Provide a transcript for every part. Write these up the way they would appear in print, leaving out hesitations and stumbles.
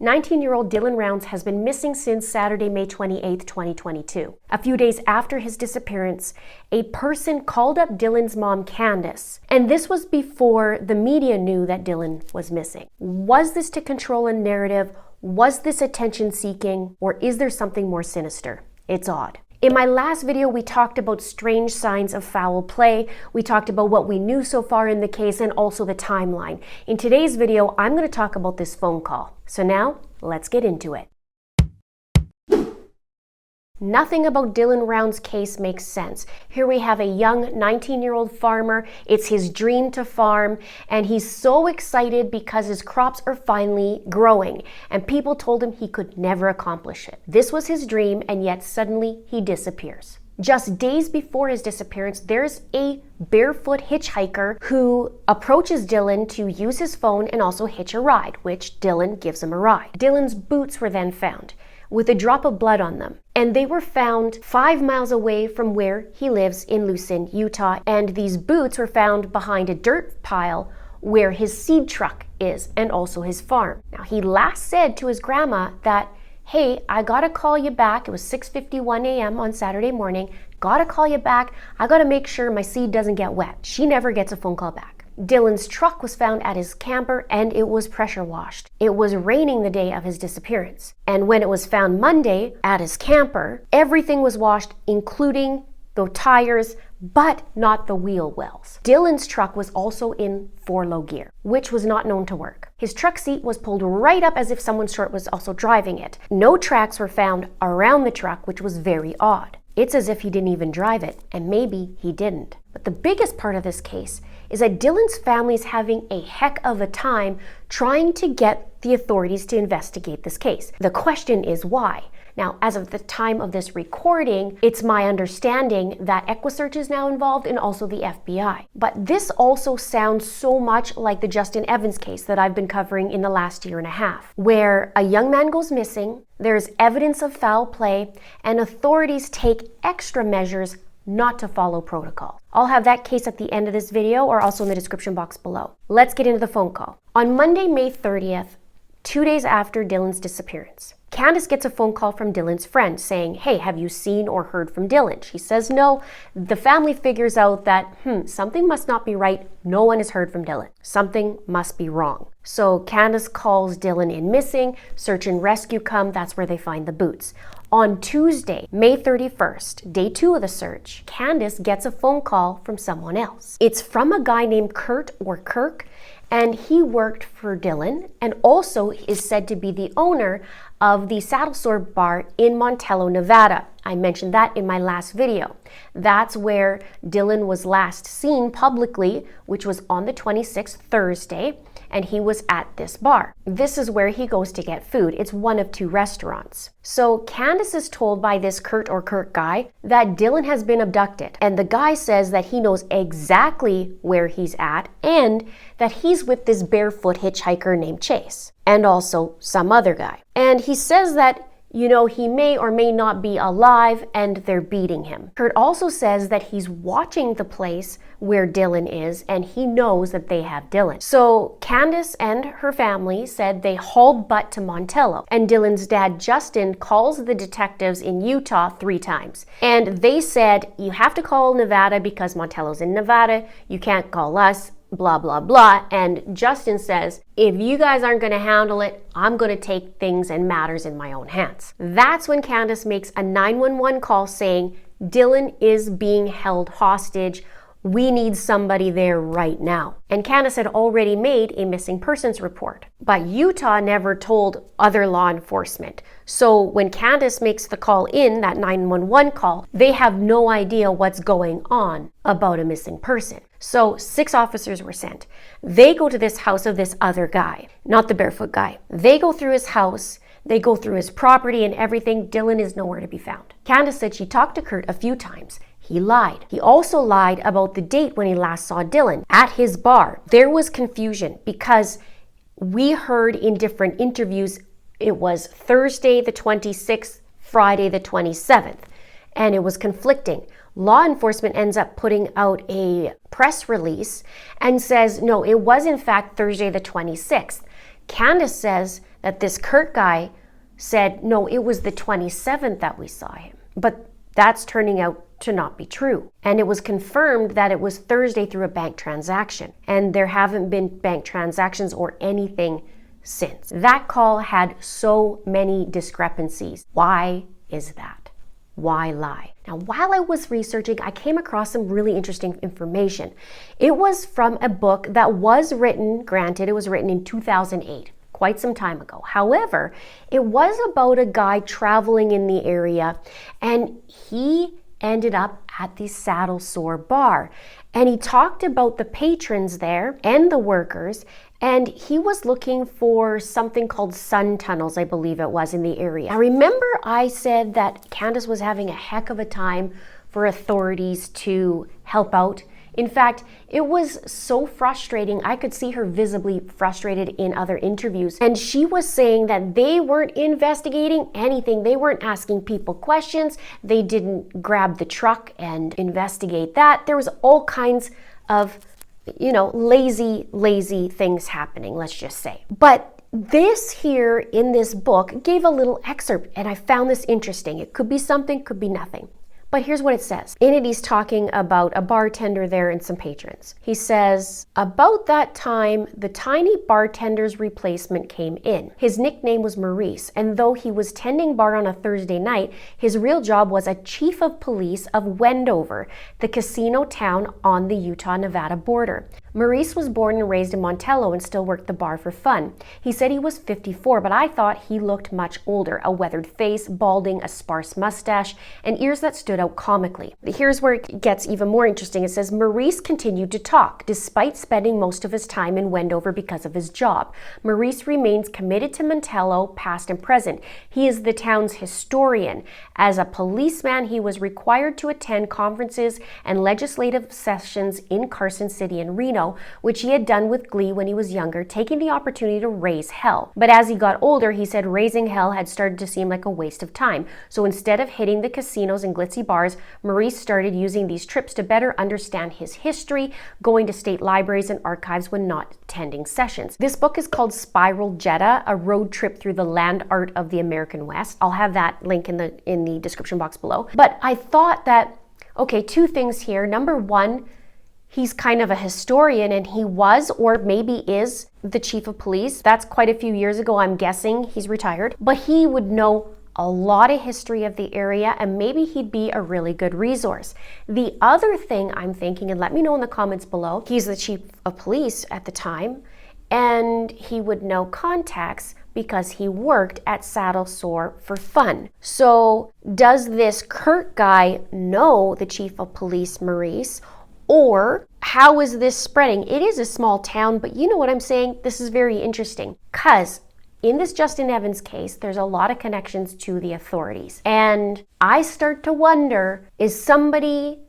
19-year-old Dylan Rounds has been missing since Saturday, May 28, 2022. A few days after his disappearance, a person called up Dylan's mom, Candice, and this was before the media knew that Dylan was missing. Was this to control a narrative? Was this attention-seeking? Or is there something more sinister? It's odd. In my last video, we talked about strange signs of foul play. We talked about what we knew so far in the case and also the timeline. In today's video, I'm going to talk about this phone call. So now, let's get into it. Nothing about Dylan Rounds' case makes sense. Here we have a young 19-year-old farmer. It's his dream to farm, and he's so excited because his crops are finally growing, and people told him he could never accomplish it. This was his dream, and yet suddenly he disappears. Just days before his disappearance, there's a barefoot hitchhiker who approaches Dylan to use his phone and also hitch a ride, which Dylan gives him a ride. Dylan's boots were then found with a drop of blood on them. And they were found 5 miles away from where he lives in Lucin, Utah. And these boots were found behind a dirt pile where his seed truck is and also his farm. Now, he last said to his grandma that, hey, I gotta call you back. It was 6:51 a.m. on Saturday morning. Gotta call you back. I gotta make sure my seed doesn't get wet. She never gets a phone call back. Dylan's truck was found at his camper and it was pressure washed. It was raining the day of his disappearance. And when it was found Monday at his camper, everything was washed, including the tires, but not the wheel wells. Dylan's truck was also in 4-low gear, which was not known to work. His truck seat was pulled right up as if someone short was also driving it. No tracks were found around the truck, which was very odd. It's as if he didn't even drive it, and maybe he didn't. But the biggest part of this case is that Dylan's family is having a heck of a time trying to get the authorities to investigate this case. The question is why? Now, as of the time of this recording, it's my understanding that EquiSearch is now involved and also the FBI. But this also sounds so much like the Justin Evans case that I've been covering in the last year and a half, where a young man goes missing, there's evidence of foul play, and authorities take extra measures not to follow protocol. I'll have that case at the end of this video or also in the description box below. Let's get into the phone call. On Monday, May 30th, 2 days after Dylan's disappearance, Candice gets a phone call from Dylan's friend saying, hey, have you seen or heard from Dylan? She says no. The family figures out that, something must not be right. No one has heard from Dylan. Something must be wrong. So Candice calls Dylan in missing. Search and rescue come. That's where they find the boots. On Tuesday, May 31st, day 2 of the search, Candice gets a phone call from someone else. It's from a guy named Kurt or Kirk, and he worked for Dylan and also is said to be the owner of the Saddle Sore Bar in Montello, Nevada. I mentioned that in my last video. That's where Dylan was last seen publicly, which was on the 26th, Thursday, and he was at this bar. This is where he goes to get food. It's one of 2 restaurants. So Candice is told by this Kurt or Kirk guy that Dylan has been abducted. And the guy says that he knows exactly where he's at and that he's with this barefoot hitchhiker named Chase and also some other guy. And he says that he may or may not be alive and they're beating him. Kurt also says that he's watching the place where Dylan is and he knows that they have Dylan. So Candice and her family said they hauled butt to Montello, and Dylan's dad Justin calls the detectives in Utah 3 times. And they said, you have to call Nevada because Montello's in Nevada. You can't call us. Blah, blah, blah. And Justin says, if you guys aren't going to handle it, I'm going to take things and matters in my own hands. That's when Candice makes a 911 call saying, Dylan is being held hostage. We need somebody there right now. And Candice had already made a missing persons report, but Utah never told other law enforcement. So when Candice makes the call in, that 911 call, they have no idea what's going on about a missing person. So 6 officers were sent. They go to this house of this other guy, not the barefoot guy. They go through his house. They go through his property and everything. Dylan is nowhere to be found. Candice said she talked to Kurt a few times. He lied. He also lied about the date when he last saw Dylan at his bar. There was confusion because we heard in different interviews it was Thursday the 26th, Friday the 27th, and it was conflicting. Law enforcement ends up putting out a press release and says, no, it was in fact Thursday the 26th. Candice says that this Kurt guy said, no, it was the 27th that we saw him. But that's turning out to not be true. And it was confirmed that it was Thursday through a bank transaction. And there haven't been bank transactions or anything since. That call had so many discrepancies. Why is that? Why lie? Now, while I was researching, I came across some really interesting information. It was from a book that was written, granted, it was written in 2008, quite some time ago. However, it was about a guy traveling in the area, and he ended up at the Saddle Sore bar. And he talked about the patrons there and the workers, and he was looking for something called sun tunnels, I believe it was, in the area. I remember I said that Candice was having a heck of a time for authorities to help out. In fact, it was so frustrating. I could see her visibly frustrated in other interviews. And she was saying that they weren't investigating anything. They weren't asking people questions. They didn't grab the truck and investigate that. There was all kinds of, lazy things happening, let's just say. But this here in this book gave a little excerpt, and I found this interesting. It could be something, could be nothing. But here's what it says. In it, he's talking about a bartender there and some patrons. He says, about that time, the tiny bartender's replacement came in. His nickname was Maurice, and though he was tending bar on a Thursday night, his real job was a chief of police of Wendover, the casino town on the Utah-Nevada border. Maurice was born and raised in Montello and still worked the bar for fun. He said he was 54, but I thought he looked much older. A weathered face, balding, a sparse mustache, and ears that stood out comically. Here's where it gets even more interesting. It says, Maurice continued to talk, despite spending most of his time in Wendover because of his job. Maurice remains committed to Montello, past and present. He is the town's historian. As a policeman, he was required to attend conferences and legislative sessions in Carson City and Reno, which he had done with glee when he was younger, taking the opportunity to raise hell. But as he got older, he said raising hell had started to seem like a waste of time. So instead of hitting the casinos and glitzy bars, Maurice started using these trips to better understand his history, going to state libraries and archives when not attending sessions. This book is called Spiral Jetta, a road trip through the land art of the American West. I'll have that link in the description box below. But I thought that, okay, two things here. Number one, he's kind of a historian, and he was, or maybe is, the chief of police. That's quite a few years ago, I'm guessing. He's retired. But he would know a lot of history of the area, and maybe he'd be a really good resource. The other thing I'm thinking, and let me know in the comments below, he's the chief of police at the time, and he would know contacts because he worked at Saddle Sore for fun. So does this Kurt guy know the chief of police, Maurice? Or how is this spreading? It is a small town, but you know what I'm saying? This is very interesting because in this Justin Evans case, there's a lot of connections to the authorities. And I start to wonder, is somebody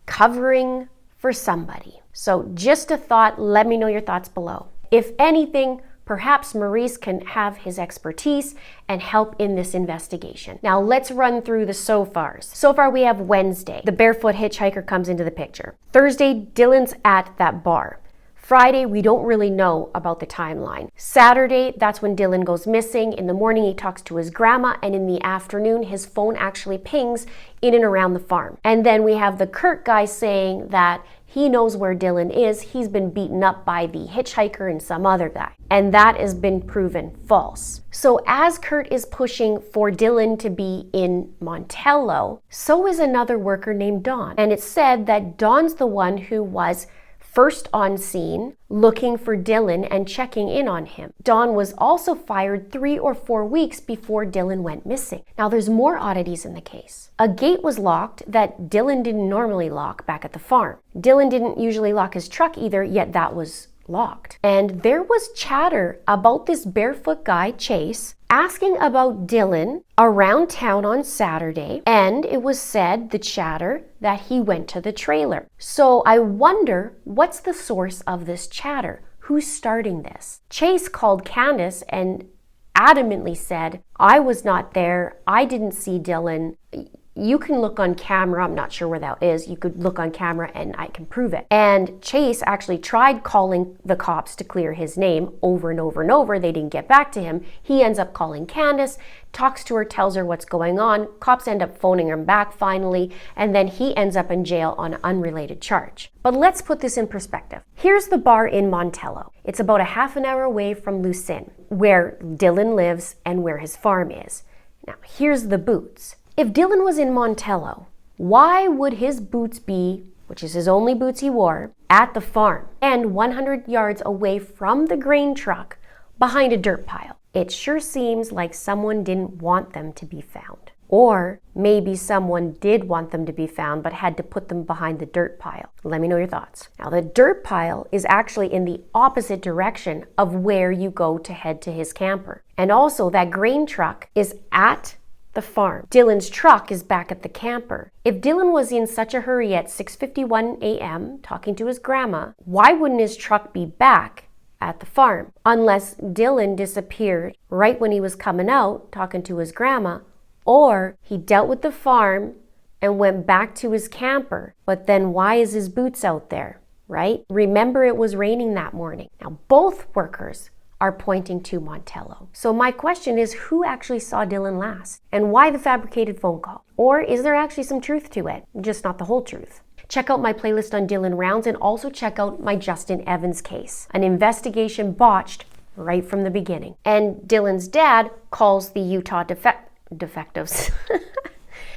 covering for somebody? So just a thought, let me know your thoughts below. If anything, perhaps Maurice can have his expertise and help in this investigation. Now let's run through the so fars. So far we have Wednesday. The barefoot hitchhiker comes into the picture. Thursday, Dylan's at that bar. Friday, we don't really know about the timeline. Saturday, that's when Dylan goes missing. In the morning, he talks to his grandma, and in the afternoon, his phone actually pings in and around the farm. And then we have the Kurt guy saying that he knows where Dylan is. He's been beaten up by the hitchhiker and some other guy. And that has been proven false. So as Kurt is pushing for Dylan to be in Montello, so is another worker named Dawn. And it's said that Dawn's the one who was first on scene, looking for Dylan and checking in on him. Dawn was also fired 3 or 4 weeks before Dylan went missing. Now there's more oddities in the case. A gate was locked that Dylan didn't normally lock back at the farm. Dylan didn't usually lock his truck either, yet that was locked. And there was chatter about this barefoot guy, Chase, asking about Dylan around town on Saturday, and it was said, the chatter, that he went to the trailer. So I wonder, what's the source of this chatter? Who's starting this? Chase called Candice and adamantly said, I was not there, I didn't see Dylan. You can look on camera, I'm not sure where that is, you could look on camera and I can prove it. And Chase actually tried calling the cops to clear his name over and over and over. They didn't get back to him. He ends up calling Candice, talks to her, tells her what's going on. Cops end up phoning him back finally, and then he ends up in jail on an unrelated charge. But let's put this in perspective. Here's the bar in Montello. It's about a half an hour away from Lucin, where Dylan lives and where his farm is. Now, here's the boots. If Dylan was in Montello, why would his boots be, which is his only boots he wore, at the farm and 100 yards away from the grain truck behind a dirt pile? It sure seems like someone didn't want them to be found. Or maybe someone did want them to be found but had to put them behind the dirt pile. Let me know your thoughts. Now, the dirt pile is actually in the opposite direction of where you go to head to his camper. And also, that grain truck is at the farm. Dylan's truck is back at the camper. If Dylan was in such a hurry at 6:51 a.m. talking to his grandma, why wouldn't his truck be back at the farm? Unless Dylan disappeared right when he was coming out talking to his grandma, or he dealt with the farm and went back to his camper. But then why is his boots out there, right? Remember, it was raining that morning. Now, both workers are pointing to Montello. So my question is, who actually saw Dylan last? And why the fabricated phone call? Or is there actually some truth to it, just not the whole truth? Check out my playlist on Dylan Rounds, and also check out my Justin Evans case, an investigation botched right from the beginning. And Dylan's dad calls the Utah defectives